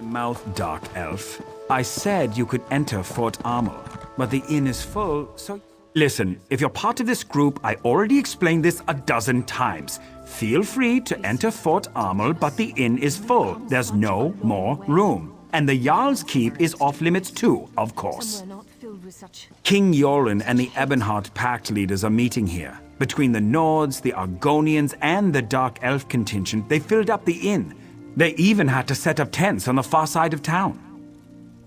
Mouth, Dark Elf. I said you could enter Fort Amol, but the inn is full, so... Listen, if you're part of this group, I already explained this a dozen times. Feel free to enter Fort Amol, but the inn is full. There's no more room. And the Jarl's Keep is off-limits too, of course. King Yoren and the Ebonheart Pact leaders are meeting here. Between the Nords, the Argonians, and the Dark Elf contingent, they filled up the inn. They even had to set up tents on the far side of town.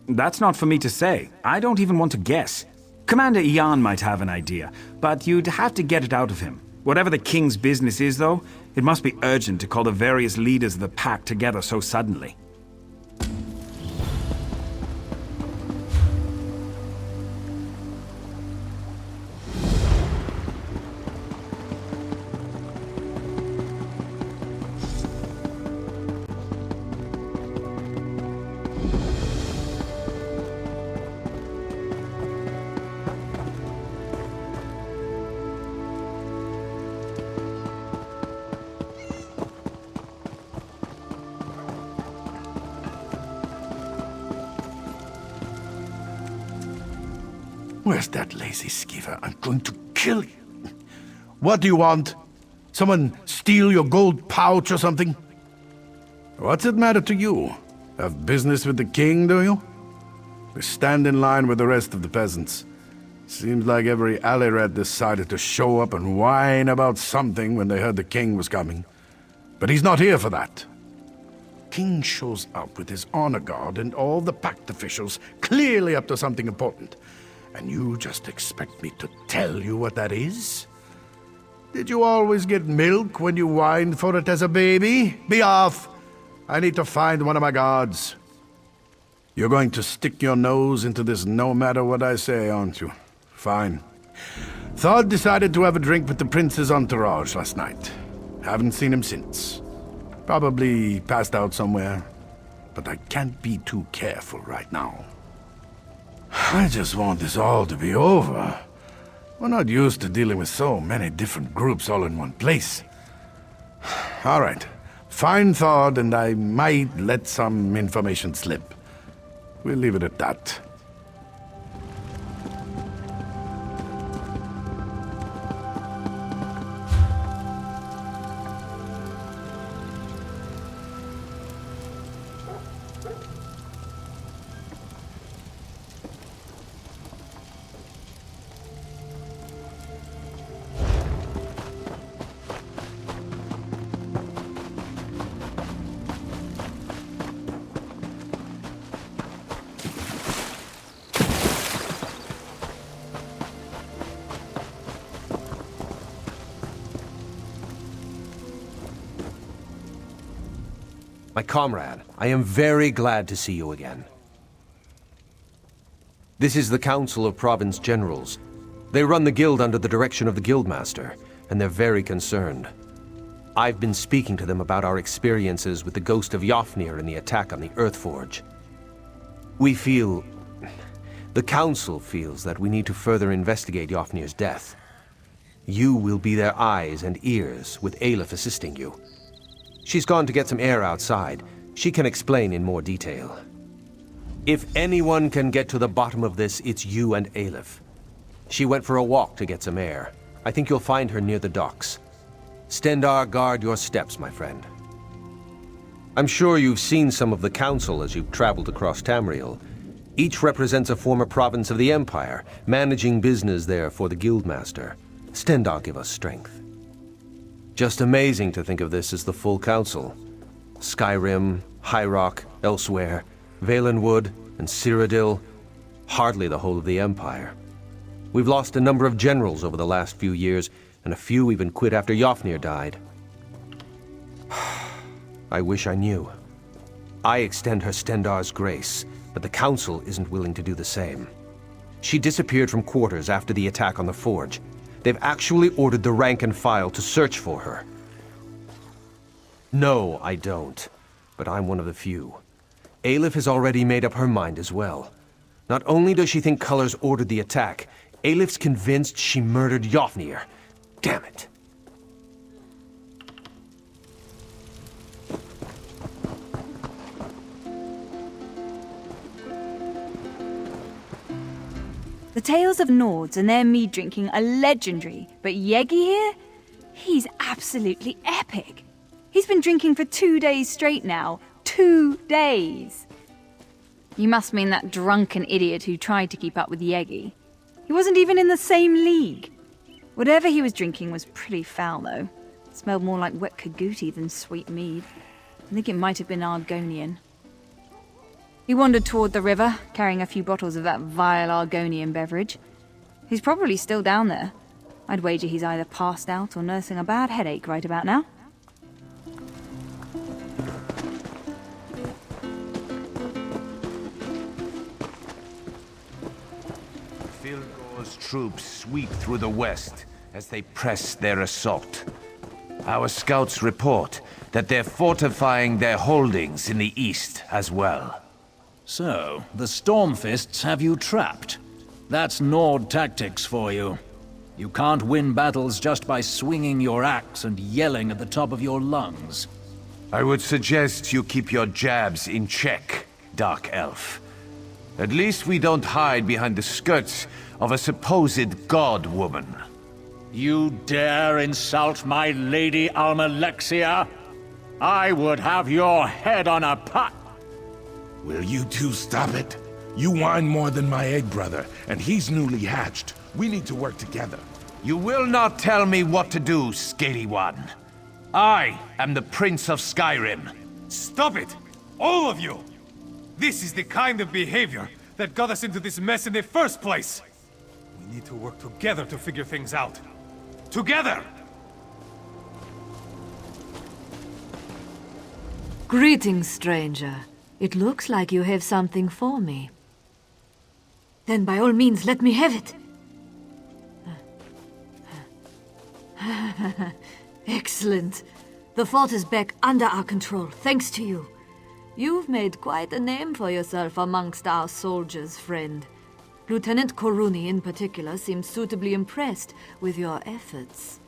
That's not for me to say. I don't even want to guess. Commander Ian might have an idea, but you'd have to get it out of him. Whatever the king's business is, though, it must be urgent to call the various leaders of the pack together so suddenly. Where's that lazy skeever? I'm going to kill you. What do you want? Someone steal your gold pouch or something? What's it matter to you? Have business with the king, do you? We stand in line with the rest of the peasants. Seems like every alley rat decided to show up and whine about something when they heard the king was coming. But he's not here for that. King shows up with his honor guard and all the pact officials, clearly up to something important. And you just expect me to tell you what that is? Did you always get milk when you whined for it as a baby? Be off! I need to find one of my guards. You're going to stick your nose into this no matter what I say, aren't you? Fine. Thod decided to have a drink with the prince's entourage last night. Haven't seen him since. Probably passed out somewhere. But I can't be too careful right now. I just want this all to be over. We're not used to dealing with so many different groups all in one place. All right. Find Thod and I might let some information slip. We'll leave it at that. My comrade, I am very glad to see you again. This is the Council of Province Generals. They run the guild under the direction of the Guildmaster, and they're very concerned. I've been speaking to them about our experiences with the ghost of Yofnir and the attack on the Earthforge. The Council feels that we need to further investigate Yofnir's death. You will be their eyes and ears, with Aleph assisting you. She's gone to get some air outside. She can explain in more detail. If anyone can get to the bottom of this, it's you and Aleph. She went for a walk to get some air. I think you'll find her near the docks. Stendarr, guard your steps, my friend. I'm sure you've seen some of the Council as you've traveled across Tamriel. Each represents a former province of the Empire, managing business there for the Guildmaster. Stendarr give us strength. Just amazing to think of this as the full council. Skyrim, High Rock, elsewhere, Valenwood, and Cyrodiil. Hardly the whole of the Empire. We've lost a number of generals over the last few years, and a few even quit after Yofnir died. I wish I knew. I extend her Stendarr's grace, but the council isn't willing to do the same. She disappeared from quarters after the attack on the Forge. They've actually ordered the rank and file to search for her. No, I don't. But I'm one of the few. Aleph has already made up her mind as well. Not only does she think Colors ordered the attack, Aleph's convinced she murdered Yofnir. Damn it. The tales of Nords and their mead drinking are legendary, but Yegi here? He's absolutely epic. He's been drinking for 2 days straight now. 2 days! You must mean that drunken idiot who tried to keep up with Yegi. He wasn't even in the same league. Whatever he was drinking was pretty foul, though. It smelled more like wet cagooti than sweet mead. I think it might have been Argonian. He wandered toward the river, carrying a few bottles of that vile Argonian beverage. He's probably still down there. I'd wager he's either passed out or nursing a bad headache right about now. Filgor's troops sweep through the west as they press their assault. Our scouts report that they're fortifying their holdings in the east as well. So, the stormfists have you trapped. That's Nord tactics for you. You can't win battles just by swinging your axe and yelling at the top of your lungs. I would suggest you keep your jabs in check, Dark Elf. At least we don't hide behind the skirts of a supposed god woman. You dare insult my Lady Almalexia? I would have your head on a pot! Will you two stop it? You whine more than my egg brother, and he's newly hatched. We need to work together. You will not tell me what to do, Scaly One. I am the Prince of Skyrim. Stop it! All of you! This is the kind of behavior that got us into this mess in the first place! We need to work together to figure things out. Together! Greetings, stranger. It looks like you have something for me. Then by all means, let me have it. Excellent. The fort is back under our control, thanks to you. You've made quite a name for yourself amongst our soldiers, friend. Lieutenant Koruni in particular seems suitably impressed with your efforts.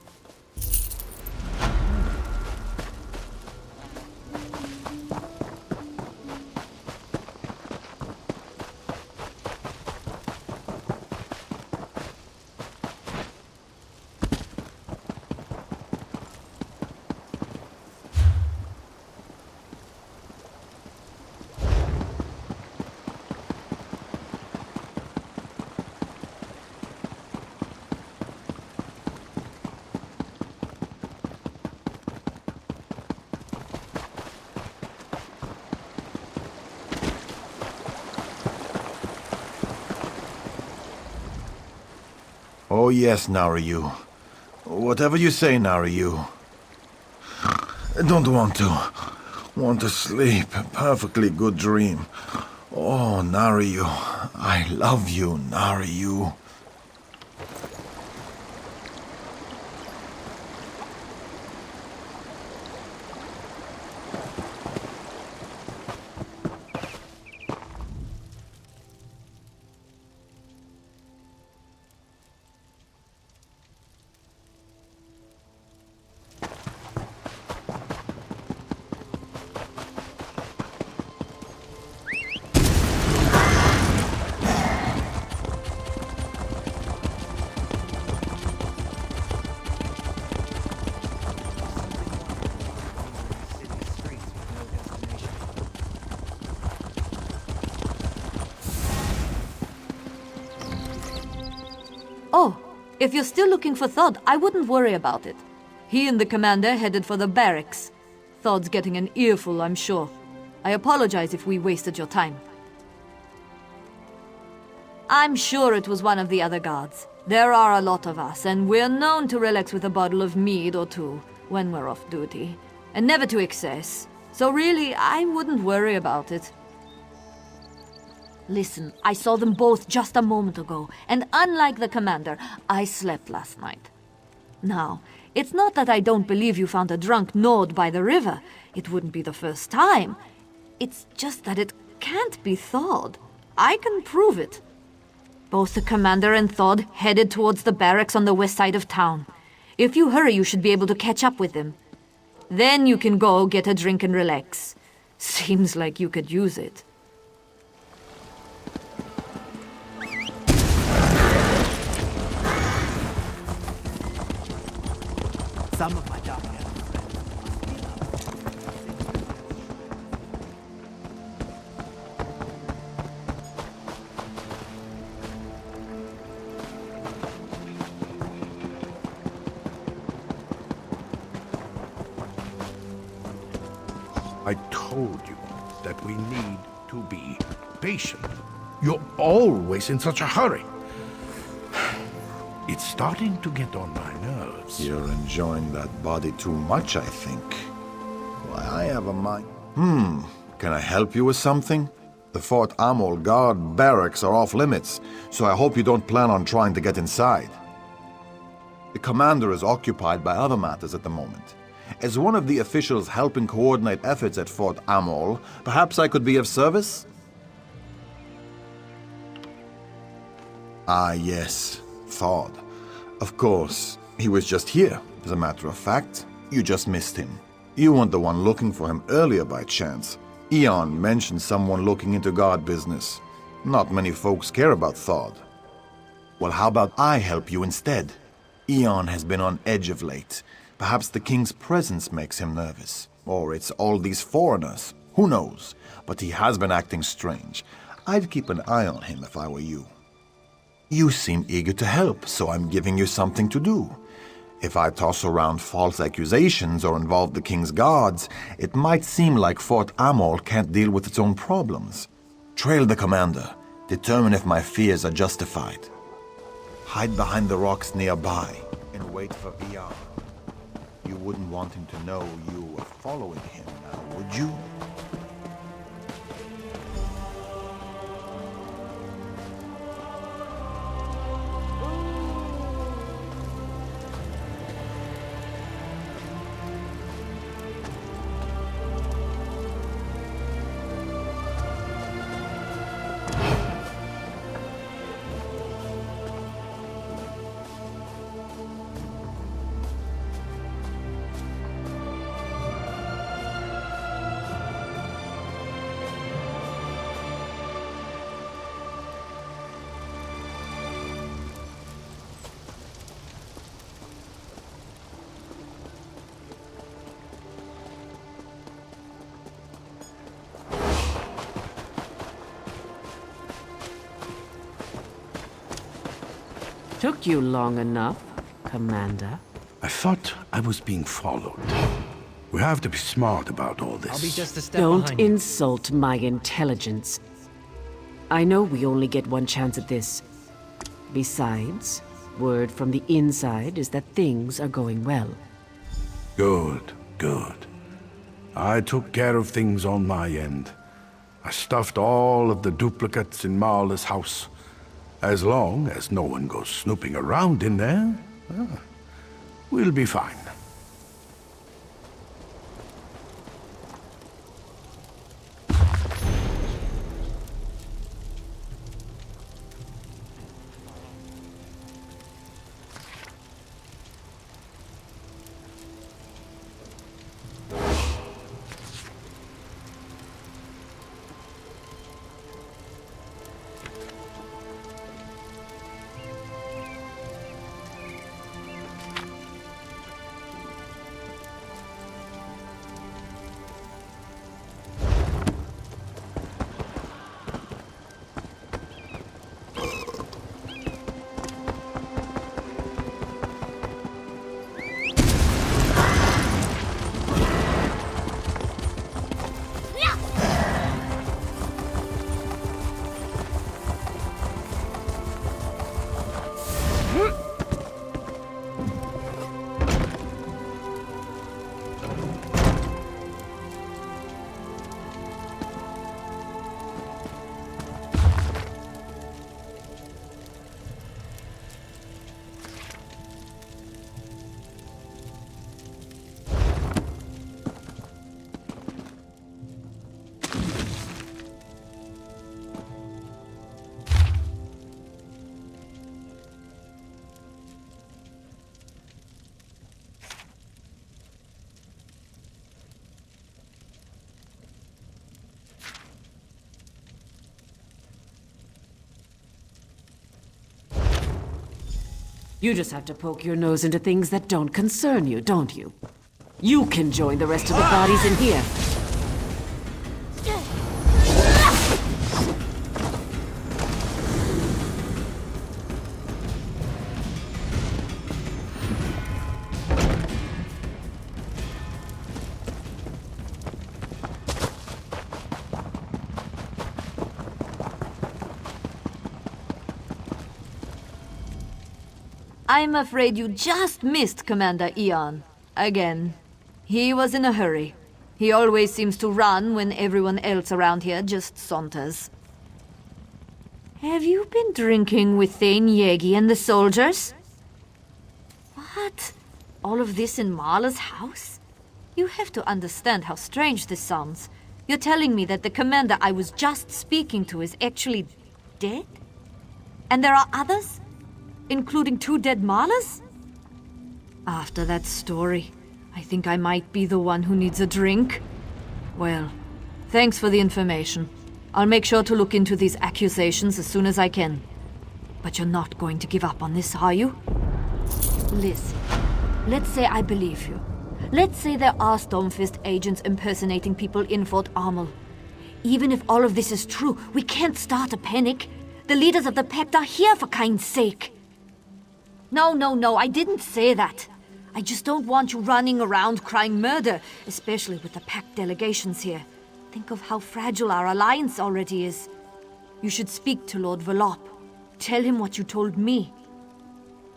Oh yes, Naryu. Whatever you say, Naryu. I don't want to. Want to sleep. A perfectly good dream. Oh, Naryu. I love you, Naryu. Oh, if you're still looking for Thod, I wouldn't worry about it. He and the commander headed for the barracks. Thod's getting an earful, I'm sure. I apologize if we wasted your time. I'm sure it was one of the other guards. There are a lot of us, and we're known to relax with a bottle of mead or two when we're off duty. And never to excess. So really, I wouldn't worry about it. Listen, I saw them both just a moment ago, and unlike the commander, I slept last night. Now, it's not that I don't believe you found a drunk Nord by the river. It wouldn't be the first time. It's just that it can't be Thod. I can prove it. Both the commander and Thod headed towards the barracks on the west side of town. If you hurry, you should be able to catch up with them. Then you can go get a drink and relax. Seems like you could use it. told you that we need to be patient. You're always in such a hurry. It's starting to get on my nerves. You're enjoying that body too much, I think. Why, I have a mind... Can I help you with something? The Fort Amol guard barracks are off limits, so I hope you don't plan on trying to get inside. The commander is occupied by other matters at the moment. As one of the officials helping coordinate efforts at Fort Amol, perhaps I could be of service? Ah, yes. Thawd. Of course. He was just here. As a matter of fact, you just missed him. You weren't the one looking for him earlier by chance. Eon mentioned someone looking into guard business. Not many folks care about Thawd. Well, how about I help you instead? Eon has been on edge of late. Perhaps the king's presence makes him nervous. Or it's all these foreigners. Who knows? But he has been acting strange. I'd keep an eye on him if I were you. You seem eager to help, so I'm giving you something to do. If I toss around false accusations or involve the king's guards, it might seem like Fort Amol can't deal with its own problems. Trail the commander. Determine if my fears are justified. Hide behind the rocks nearby and wait for Eon. You wouldn't want him to know you were following him now, would you? Took you long enough, Commander. I thought I was being followed. We have to be smart about all this. I'll be just a step Don't behind you. insult my intelligence. I know we only get one chance at this. Besides, word from the inside is that things are going well. Good, good. I took care of things on my end. I stuffed all of the duplicates in Marla's house. As long as no one goes snooping around in there, we'll be fine. You just have to poke your nose into things that don't concern you, don't you? You can join the rest of the bodies in here. I'm afraid you just missed Commander Eon. Again. He was in a hurry. He always seems to run when everyone else around here just saunters. Have you been drinking with Thane Yegi and the soldiers? What? All of this in Marla's house? You have to understand how strange this sounds. You're telling me that the commander I was just speaking to is actually dead? And there are others? Including 2 dead Marlas? After that story, I think I might be the one who needs a drink. Well, thanks for the information. I'll make sure to look into these accusations as soon as I can. But you're not going to give up on this, are you? Listen, let's say I believe you. Let's say there are Stormfist agents impersonating people in Fort Amol. Even if all of this is true, we can't start a panic. The leaders of the Pact are here, for kind's sake. No, I didn't say that. I just don't want you running around crying murder, especially with the Pact delegations here. Think of how fragile our alliance already is. You should speak to Lord Velop. Tell him what you told me.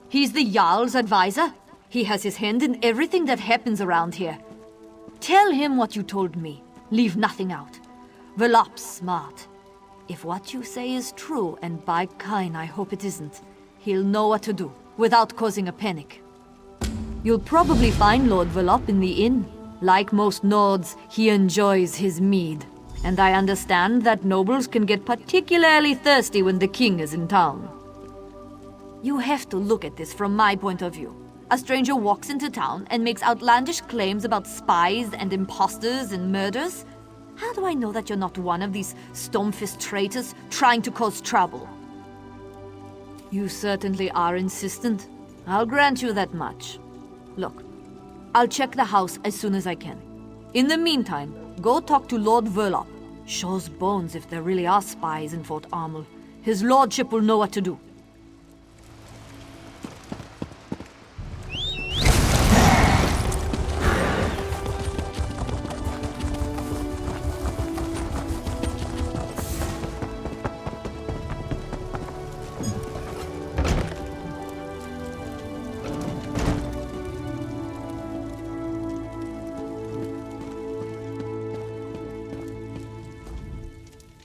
He's the Jarl's advisor. He has his hand in everything that happens around here. Tell him what you told me. Leave nothing out. Velop's smart. If what you say is true, and by Kain I hope it isn't, he'll know what to do, without causing a panic. You'll probably find Lord Velop in the inn. Like most Nords, he enjoys his mead. And I understand that nobles can get particularly thirsty when the king is in town. You have to look at this from my point of view. A stranger walks into town and makes outlandish claims about spies and imposters and murders. How do I know that you're not one of these Stormfist traitors trying to cause trouble? You certainly are insistent. I'll grant you that much. Look, I'll check the house as soon as I can. In the meantime, go talk to Lord Velop. Shows bones if there really are spies in Fort Amol. His lordship will know what to do.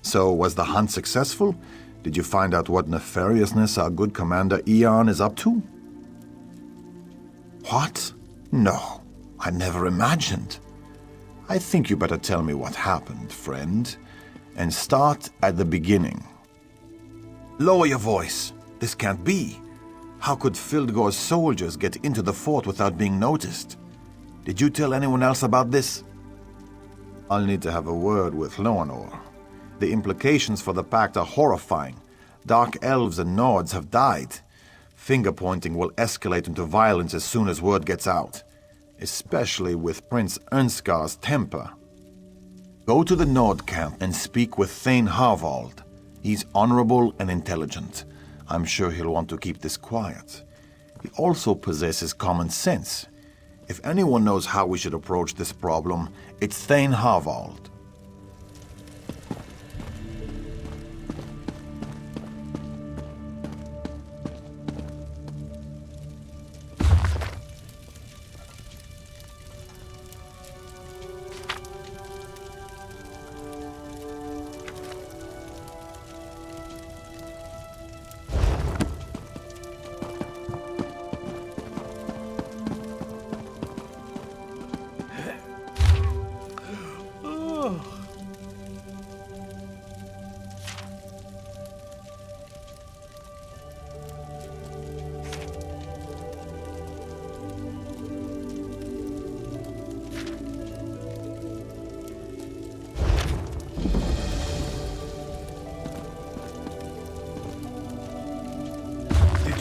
So, was the hunt successful? Did you find out what nefariousness our good Commander Eon is up to? What? No, I never imagined. I think you better tell me what happened, friend. And start at the beginning. Lower your voice. This can't be. How could Fildgor's soldiers get into the fort without being noticed? Did you tell anyone else about this? I'll need to have a word with Loanor. The implications for the Pact are horrifying. Dark elves and Nords have died. Finger-pointing will escalate into violence as soon as word gets out. Especially with Prince Ernskar's temper. Go to the Nord camp and speak with Thane Harvald. He's honorable and intelligent. I'm sure he'll want to keep this quiet. He also possesses common sense. If anyone knows how we should approach this problem, it's Thane Harvald.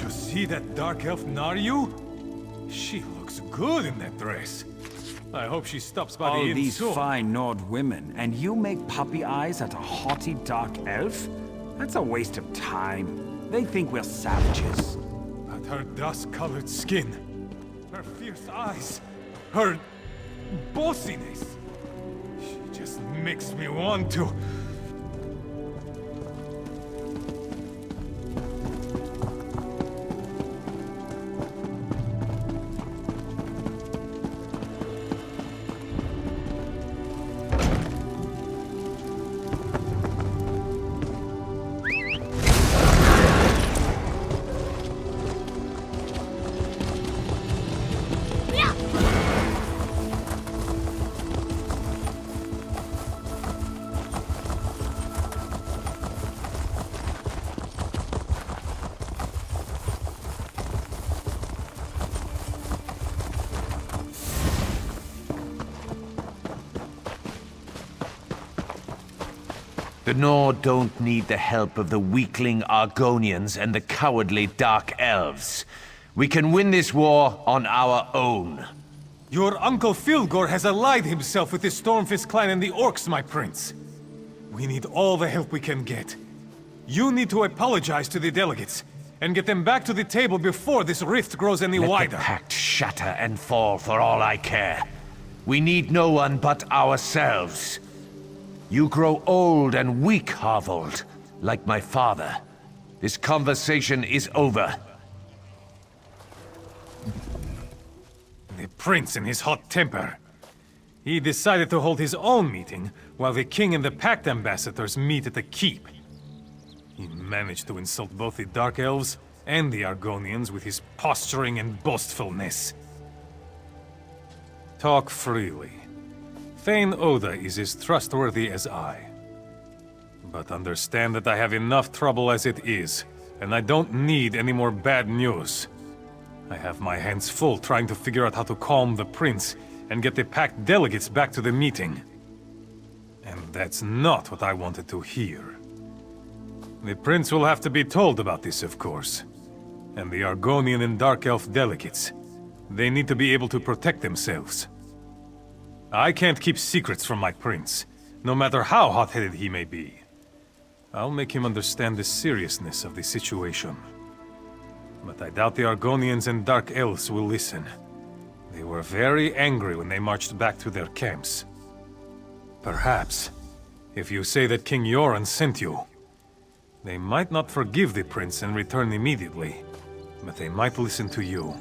See that dark elf Naryu? She looks good in that dress. I hope she stops by the All inn these soon. fine Nord women, and you make puppy eyes at a haughty dark elf? That's a waste of time. They think we're savages. But her dust-colored skin, her fierce eyes, her bossiness. She just makes me want to... The Nord don't need the help of the weakling Argonians and the cowardly Dark Elves. We can win this war on our own. Your Uncle Filgor has allied himself with the Stormfist clan and the Orcs, my prince. We need all the help we can get. You need to apologize to the delegates, and get them back to the table before this rift grows any wider. Let the pact shatter and fall for all I care. We need no one but ourselves. You grow old and weak, Harvold, like my father. This conversation is over. The prince in his hot temper. He decided to hold his own meeting, while the king and the pact ambassadors meet at the keep. He managed to insult both the Dark Elves and the Argonians with his posturing and boastfulness. Talk freely. Thane Oda is as trustworthy as I. But understand that I have enough trouble as it is, and I don't need any more bad news. I have my hands full trying to figure out how to calm the prince and get the pact delegates back to the meeting. And that's not what I wanted to hear. The prince will have to be told about this, of course. And the Argonian and Dark Elf delegates. They need to be able to protect themselves. I can't keep secrets from my prince, no matter how hot-headed he may be. I'll make him understand the seriousness of the situation. But I doubt the Argonians and Dark Elves will listen. They were very angry when they marched back to their camps. Perhaps, if you say that King Yoren sent you, they might not forgive the prince and return immediately, but they might listen to you.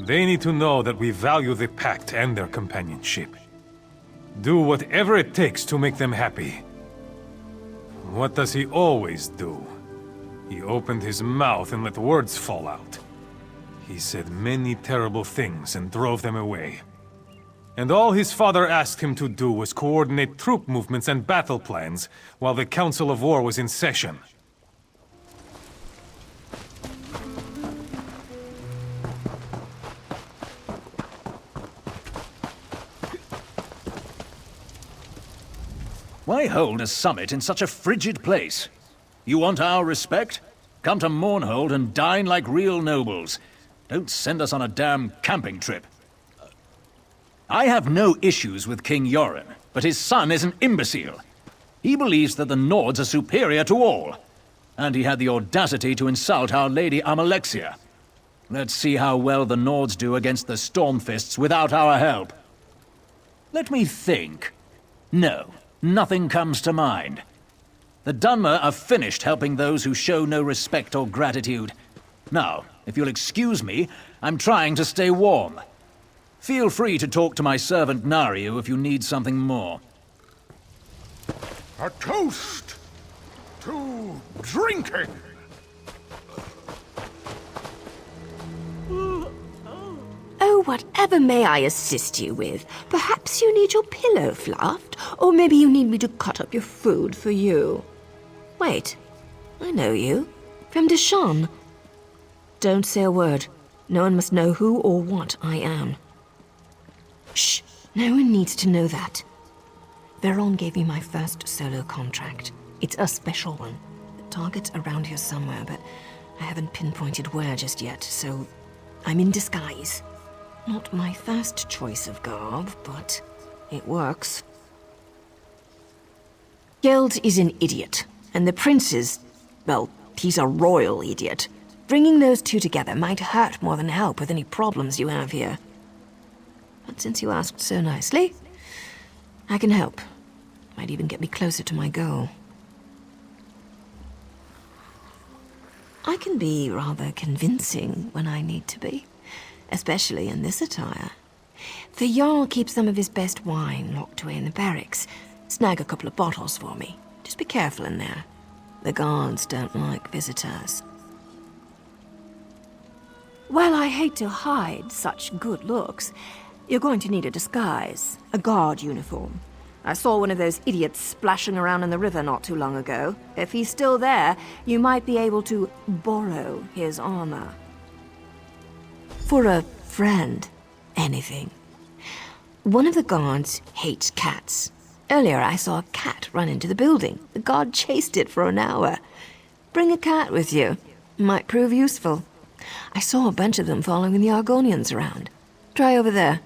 They need to know that we value the pact and their companionship. Do whatever it takes to make them happy. What does he always do? He opened his mouth and let words fall out. He said many terrible things and drove them away. And all his father asked him to do was coordinate troop movements and battle plans while the Council of War was in session. Why hold a summit in such a frigid place? You want our respect? Come to Mournhold and dine like real nobles. Don't send us on a damn camping trip. I have no issues with King Yoren, but his son is an imbecile. He believes that the Nords are superior to all, and he had the audacity to insult Our Lady Amalexia. Let's see how well the Nords do against the Stormfists without our help. Let me think. No, nothing comes to mind. The Dunmer are finished helping those who show no respect or gratitude. Now, if you'll excuse me, I'm trying to stay warm. Feel free to talk to my servant Nariu if you need something more. A toast to drinking! Oh, whatever may I assist you with? Perhaps you need your pillow fluffed, or maybe you need me to cut up your food for you. Wait, I know you. From Deshawn. Don't say a word. No one must know who or what I am. Shh, no one needs to know that. Veron gave me my first solo contract. It's a special one. The target's around here somewhere, but I haven't pinpointed where just yet, so I'm in disguise. Not my first choice of garb, but it works. Geld is an idiot, and the prince is, well, he's a royal idiot. Bringing those two together might hurt more than help with any problems you have here. But since you asked so nicely, I can help. Might even get me closer to my goal. I can be rather convincing when I need to be, especially in this attire. The Jarl keeps some of his best wine locked away in the barracks. Snag a couple of bottles for me. Just be careful in there. The guards don't like visitors. While I hate to hide such good looks, you're going to need a disguise, a guard uniform. I saw one of those idiots splashing around in the river not too long ago. If he's still there, you might be able to borrow his armor. For a friend, anything. One of the guards hates cats. Earlier I saw a cat run into the building. The guard chased it for an hour. Bring a cat with you. Might prove useful. I saw a bunch of them following the Argonians around. Try over there.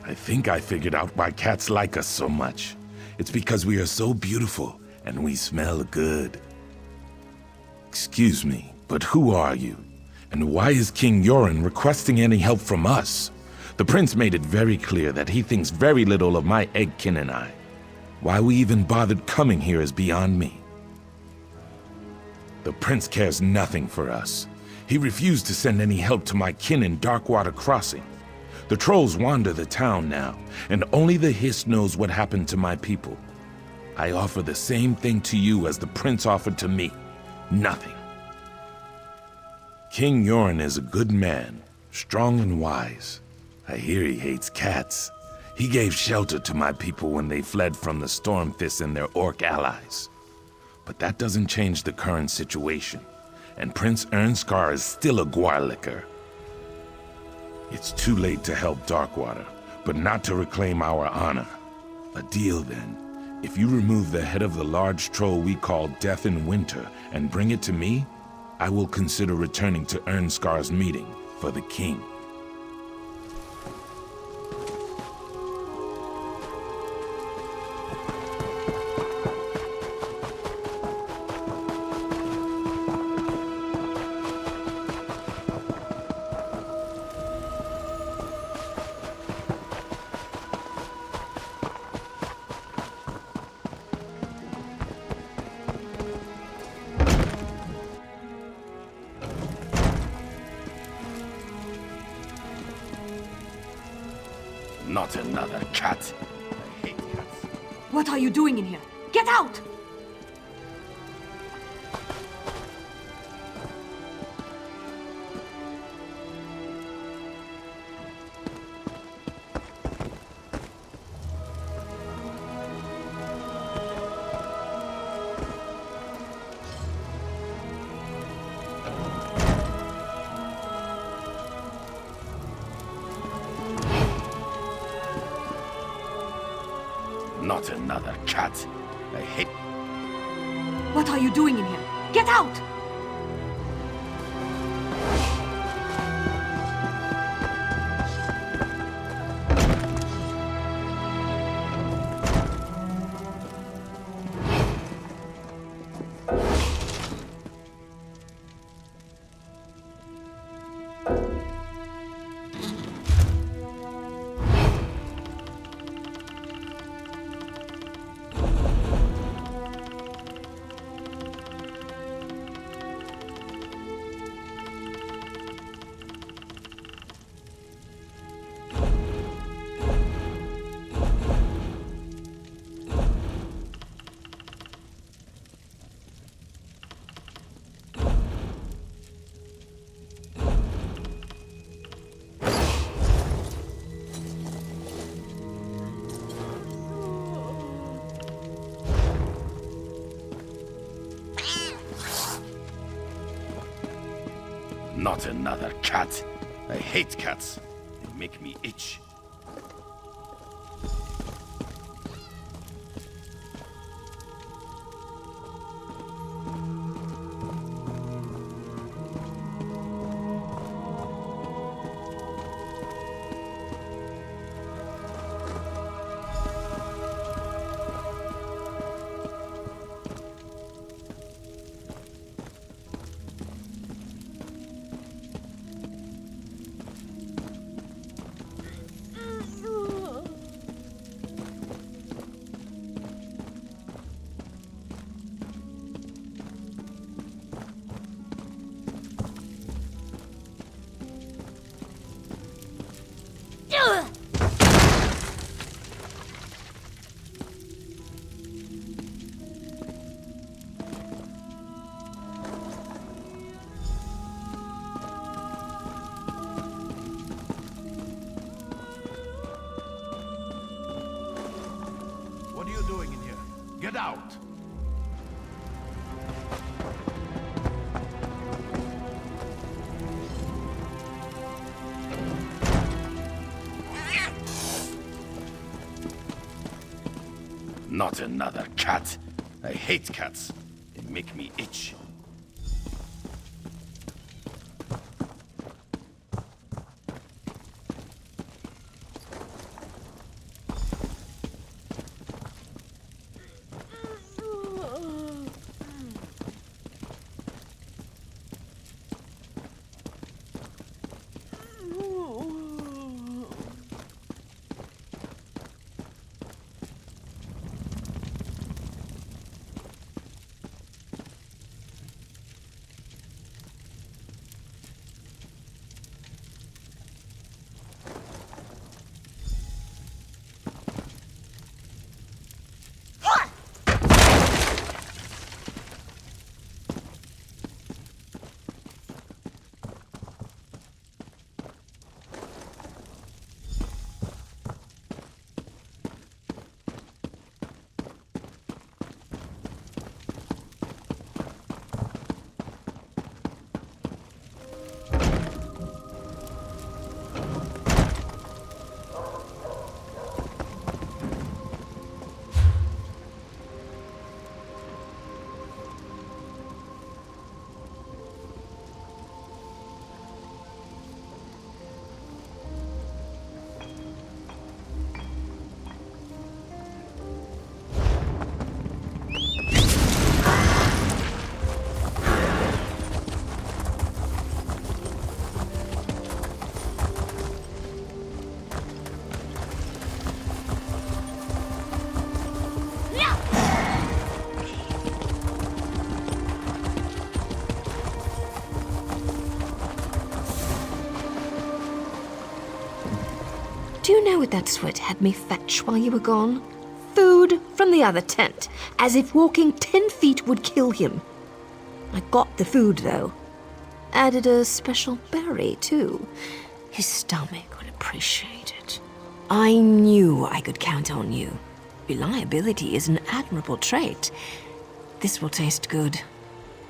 I think I figured out why cats like us so much. It's because we are so beautiful and we smell good. Excuse me, but who are you? And why is King Yoren requesting any help from us? The prince made it very clear that he thinks very little of my eggkin and I. Why we even bothered coming here is beyond me. The prince cares nothing for us. He refused to send any help to my kin in Darkwater Crossing. The trolls wander the town now, and only the Hiss knows what happened to my people. I offer the same thing to you as the prince offered to me. Nothing. King Yoren is a good man, strong and wise. I hear he hates cats. He gave shelter to my people when they fled from the Stormfist and their orc allies. But that doesn't change the current situation, and Prince Ernskar is still a Gwarlicker. It's too late to help Darkwater, but not to reclaim our honor. A deal then. If you remove the head of the large troll we call Death in Winter and bring it to me, I will consider returning to Ernskar's meeting for the king. Not another cat. I hate cats. What are you doing in here? Get out! Not another cat. I hate... What are you doing in here? Get out! Not another cat. I hate cats. They make me itch. Spread out! Not another cat. I hate cats. They make me itch. Do you know what that sweat had me fetch while you were gone? Food from the other tent, as if walking 10 feet would kill him. I got the food, though. Added a special berry, too. His stomach would appreciate it. I knew I could count on you. Reliability is an admirable trait. This will taste good.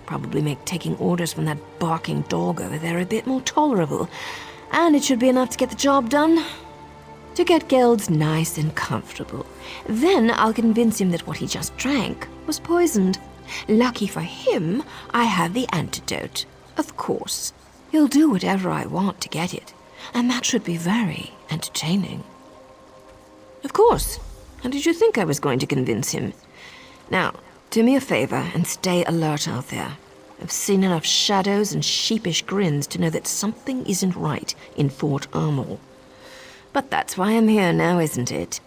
Probably make taking orders from that barking dog over there a bit more tolerable. And it should be enough to get the job done. To get Geld nice and comfortable. Then I'll convince him that what he just drank was poisoned. Lucky for him, I have the antidote. Of course. He'll do whatever I want to get it. And that should be very entertaining. Of course. How did you think I was going to convince him? Now, do me a favor and stay alert out there. I've seen enough shadows and sheepish grins to know that something isn't right in Fort Amol. But that's why I'm here now, isn't it?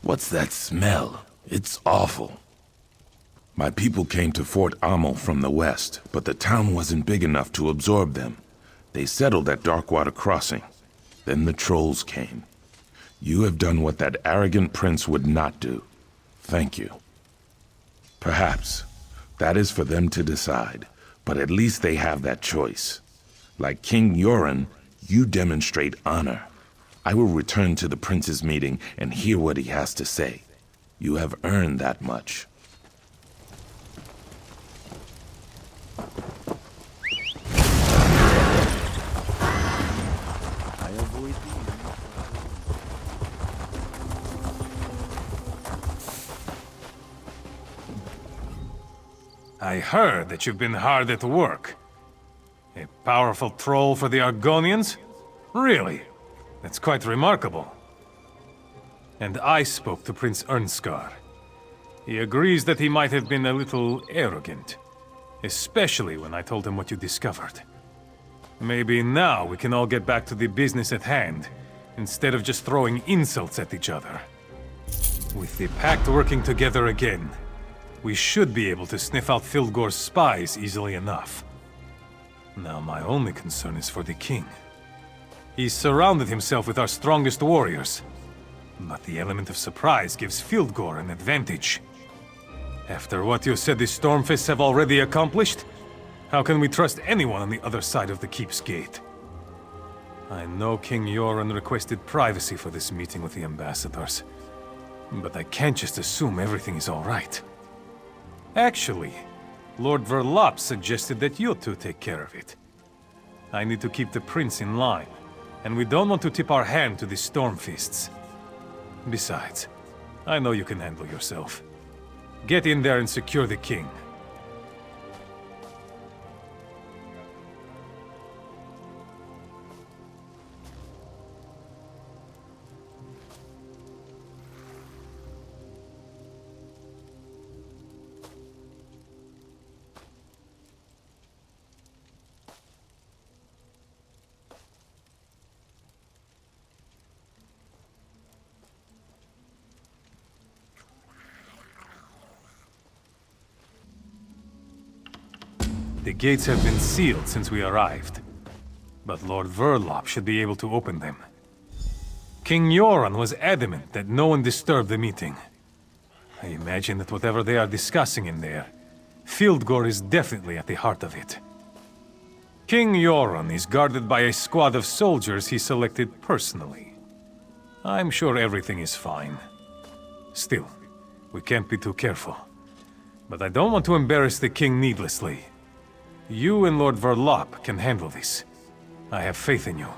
What's that smell? It's awful. My people came to Fort Amol from the west, but the town wasn't big enough to absorb them. They settled at Darkwater Crossing. Then the trolls came. You have done what that arrogant prince would not do. Thank you. Perhaps. That is for them to decide, but at least they have that choice. Like King Yoren, you demonstrate honor. I will return to the prince's meeting and hear what he has to say. You have earned that much. I heard that you've been hard at work. A powerful troll for the Argonians? Really? That's quite remarkable. And I spoke to Prince Ernskar. He agrees that he might have been a little arrogant, especially when I told him what you discovered. Maybe now we can all get back to the business at hand, instead of just throwing insults at each other. With the Pact working together again, we should be able to sniff out Fildgor's spies easily enough. Now my only concern is for the king. He's surrounded himself with our strongest warriors, but the element of surprise gives Fildgor an advantage. After what you said the Stormfists have already accomplished, how can we trust anyone on the other side of the keep's gate? I know King Yoren requested privacy for this meeting with the ambassadors, but I can't just assume everything is all right. Actually, Lord Verlop suggested that you two take care of it. I need to keep the prince in line, and we don't want to tip our hand to the Stormfists. Besides, I know you can handle yourself. Get in there and secure the king. The gates have been sealed since we arrived, but Lord Verlop should be able to open them. King Yoren was adamant that no one disturb the meeting. I imagine that whatever they are discussing in there, Fildgor is definitely at the heart of it. King Yoren is guarded by a squad of soldiers he selected personally. I'm sure everything is fine. Still, we can't be too careful. But I don't want to embarrass the king needlessly. You and Lord Verlop can handle this. I have faith in you.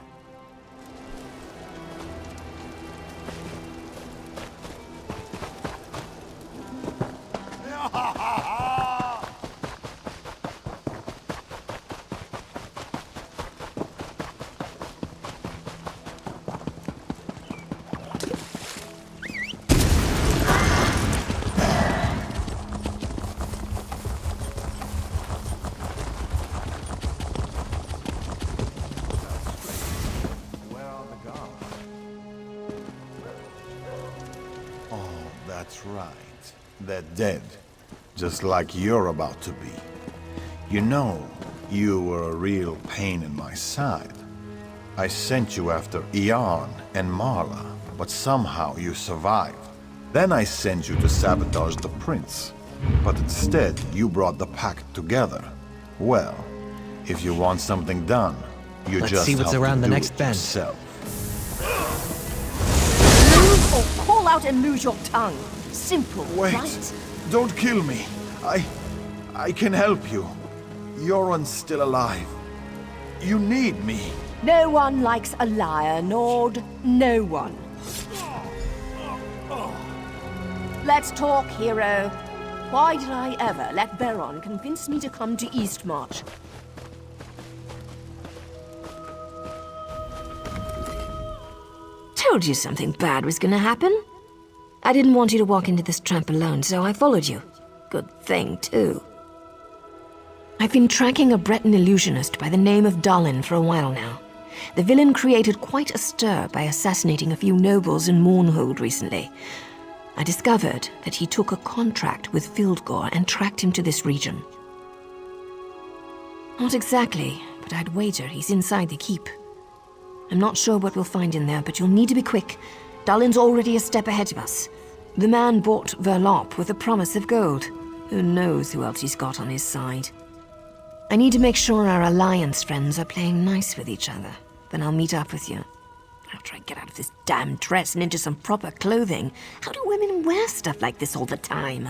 That's right. They're dead. Just like you're about to be. You know, you were a real pain in my side. I sent you after Iarn and Marla, but somehow you survived. Then I sent you to sabotage the prince. But instead, you brought the pact together. Well, if you want something done, you Let's just see what's have around to the do next it bend. yourself. Move or call out and lose your tongue. Simple, Wait, right? don't kill me. I can help you. Yoren's still alive. You need me. No one likes a liar, Nord. No one. Let's talk, hero. Why did I ever let Baron convince me to come to Eastmarch? Told you something bad was gonna happen. I didn't want you to walk into this trap alone, so I followed you. Good thing, too. I've been tracking a Breton illusionist by the name of Dalin for a while now. The villain created quite a stir by assassinating a few nobles in Mournhold recently. I discovered that he took a contract with Fildgor and tracked him to this region. Not exactly, but I'd wager he's inside the keep. I'm not sure what we'll find in there, but you'll need to be quick. Dalin's already a step ahead of us. The man bought Verlop with a promise of gold. Who knows who else he's got on his side. I need to make sure our Alliance friends are playing nice with each other. Then I'll meet up with you. After I get out of this damn dress and into some proper clothing. How do women wear stuff like this all the time?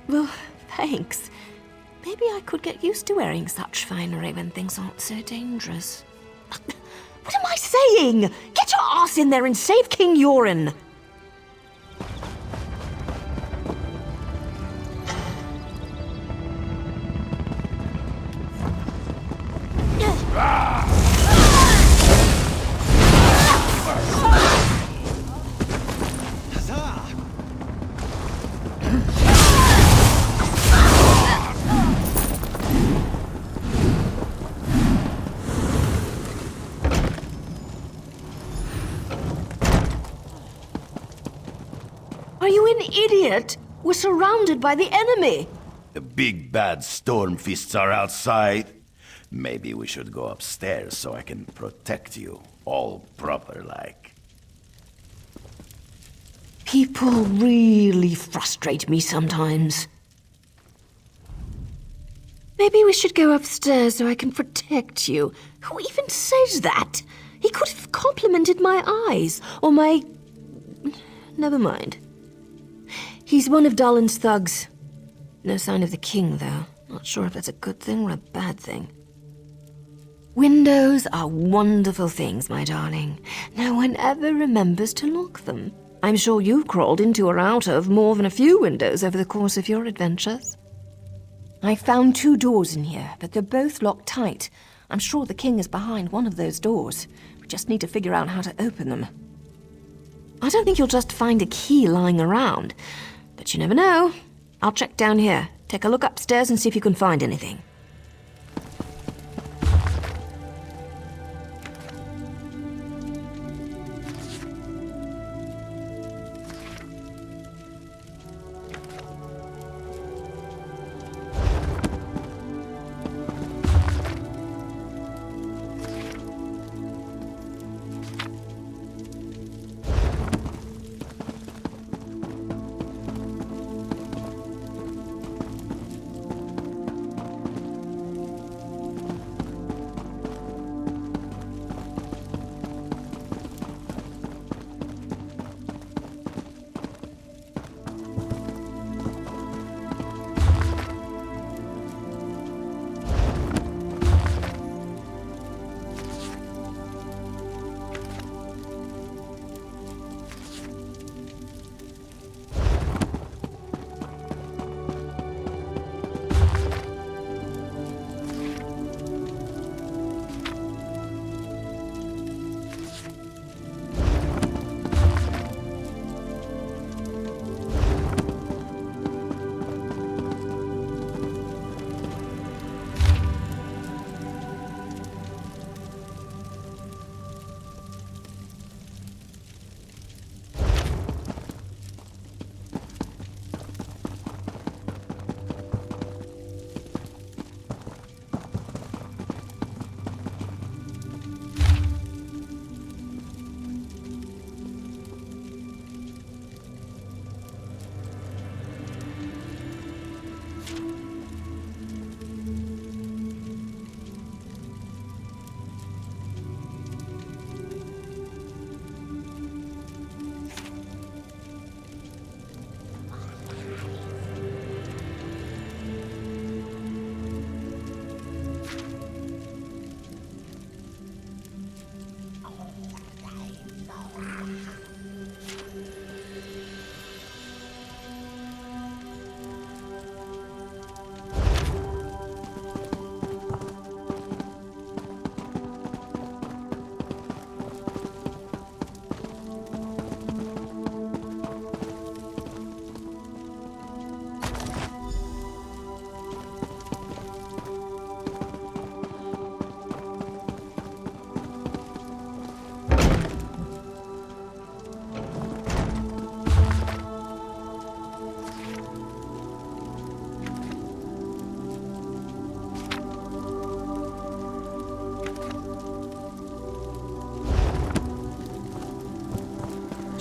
Well, thanks. Maybe I could get used to wearing such finery when things aren't so dangerous. What am I saying? Get your ass in there and save King Yoren! Are you an idiot? We're surrounded by the enemy. The big bad stormfists are outside. Maybe we should go upstairs so I can protect you, all proper-like. People really frustrate me sometimes. Maybe we should go upstairs so I can protect you. Who even says that? He could have complimented my eyes, or my... Never mind. He's one of Dalin's thugs. No sign of the king, though. Not sure if that's a good thing or a bad thing. Windows are wonderful things, my darling. No one ever remembers to lock them. I'm sure you've crawled into or out of more than a few windows over the course of your adventures. I found 2 doors in here, but they're both locked tight. I'm sure the king is behind one of those doors. We just need to figure out how to open them. I don't think you'll just find a key lying around, but you never know. I'll check down here. Take a look upstairs and see if you can find anything.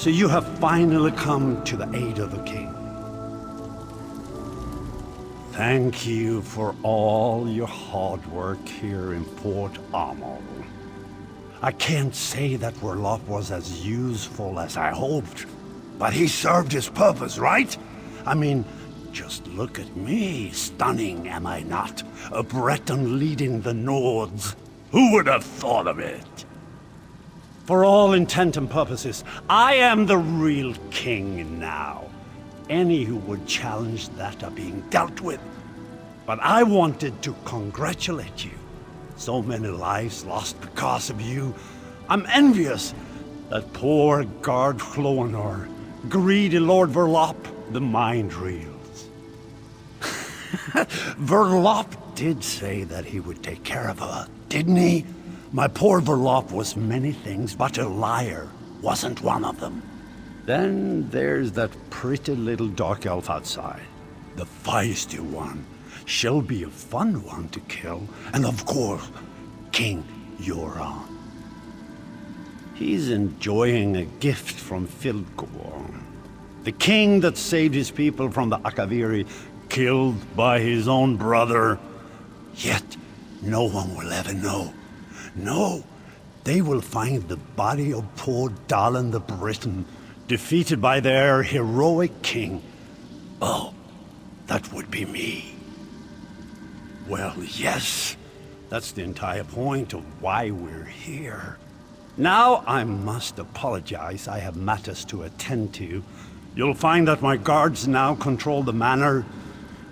So you have finally come to the aid of the king. Thank you for all your hard work here in Fort Amol. I can't say that Verlof was as useful as I hoped, but he served his purpose, right? I mean, just look at me. Stunning, am I not? A Breton leading the Nords. Who would have thought of it? For all intent and purposes, I am the real king now. Any who would challenge that are being dealt with. But I wanted to congratulate you. So many lives lost because of you. I'm envious. That poor guard Floanor, greedy Lord Verlof, the mind reels. Verlof did say that he would take care of her, didn't he? My poor Verlof was many things, but a liar wasn't one of them. Then there's that pretty little dark elf outside. The feisty one. She'll be a fun one to kill. And of course, King Euron. He's enjoying a gift from Filgor. The king that saved his people from the Akaviri, killed by his own brother. Yet, no one will ever know. No, they will find the body of poor Dallin the Briton, defeated by their heroic king. Oh, that would be me. Well, yes, that's the entire point of why we're here. Now I must apologize. I have matters to attend to. You'll find that my guards now control the manor.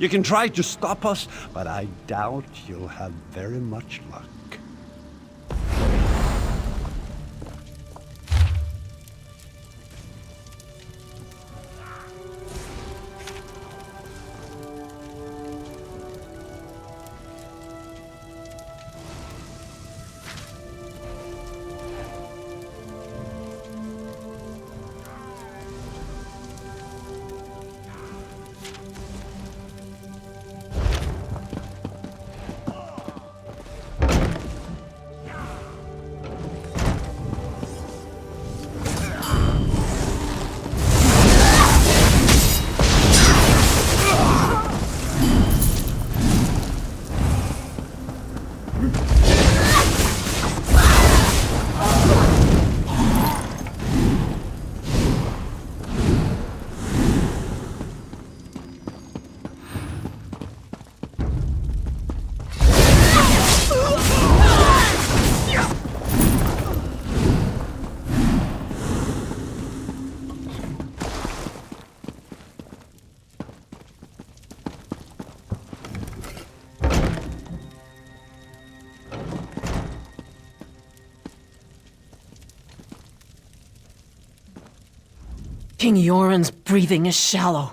You can try to stop us, but I doubt you'll have very much luck. King Yoren's breathing is shallow.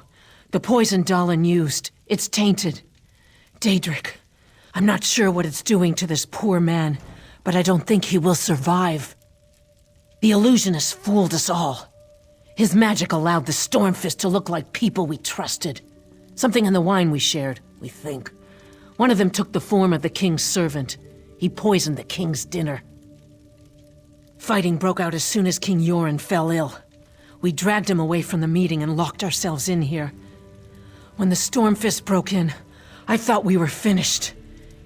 The poison Dallin used, it's tainted. Daedric, I'm not sure what it's doing to this poor man, but I don't think he will survive. The illusionist fooled us all. His magic allowed the stormfist to look like people we trusted. Something in the wine we shared, we think. One of them took the form of the king's servant. He poisoned the king's dinner. Fighting broke out as soon as King Yoren fell ill. We dragged him away from the meeting and locked ourselves in here. When the stormfist broke in, I thought we were finished.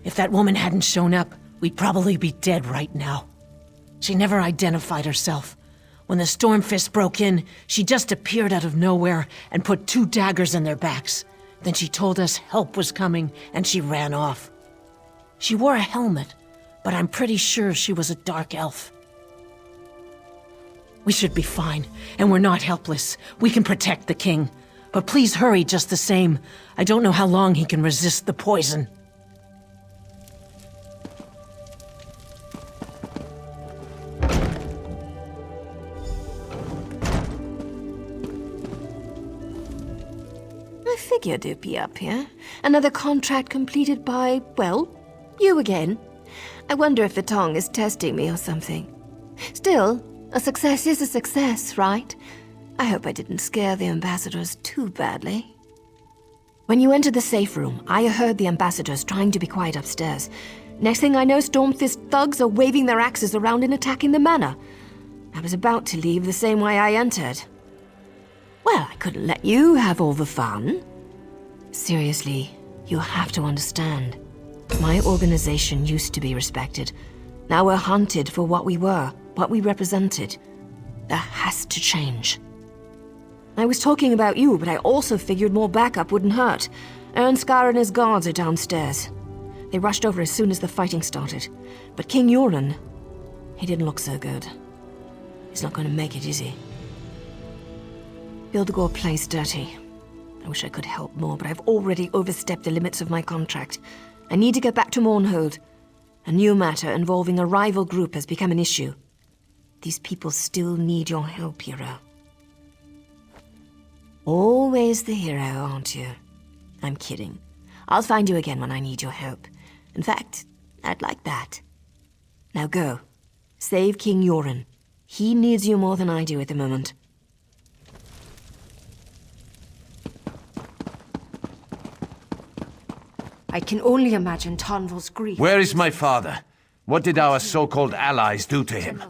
If that woman hadn't shown up, we'd probably be dead right now. She never identified herself. When the stormfist broke in, she just appeared out of nowhere and put 2 daggers in their backs. Then she told us help was coming, and she ran off. She wore a helmet, but I'm pretty sure she was a dark elf. We should be fine, and we're not helpless. We can protect the king. But please hurry just the same. I don't know how long he can resist the poison. I figured you'd be up here. Another contract completed by, well, you again. I wonder if the tongue is testing me or something. Still, a success is a success, right? I hope I didn't scare the ambassadors too badly. When you entered the safe room, I heard the ambassadors trying to be quiet upstairs. Next thing I know, Stormfist thugs are waving their axes around and attacking the manor. I was about to leave the same way I entered. Well, I couldn't let you have all the fun. Seriously, you have to understand. My organization used to be respected. Now we're hunted for what we were, what we represented. That has to change. I was talking about you, but I also figured more backup wouldn't hurt. Ernskar and his guards are downstairs. They rushed over as soon as the fighting started. But King Yoren, he didn't look so good. He's not going to make it, is he? Bildegor plays dirty. I wish I could help more, but I've already overstepped the limits of my contract. I need to get back to Mournhold. A new matter involving a rival group has become an issue. These people still need your help, hero. Always the hero, aren't you? I'm kidding. I'll find you again when I need your help. In fact, I'd like that. Now go. Save King Yoren. He needs you more than I do at the moment. I can only imagine Tonval's grief. Where is my father? What did our so-called allies do to him?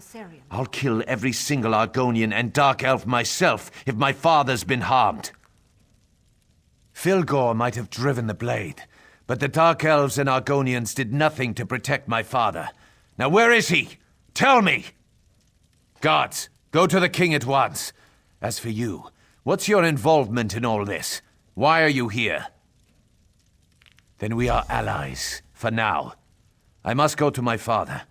I'll kill every single Argonian and Dark Elf myself if my father's been harmed. Filgor might have driven the blade, but the Dark Elves and Argonians did nothing to protect my father. Now where is he? Tell me! Guards, go to the king at once. As for you, what's your involvement in all this? Why are you here? Then we are allies, for now. I must go to my father.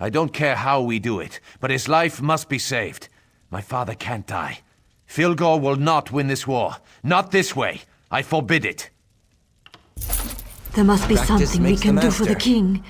I don't care how we do it, but his life must be saved. My father can't die. Filgor will not win this war. Not this way. I forbid it. There must be Practice something we makes the can do for the master. king.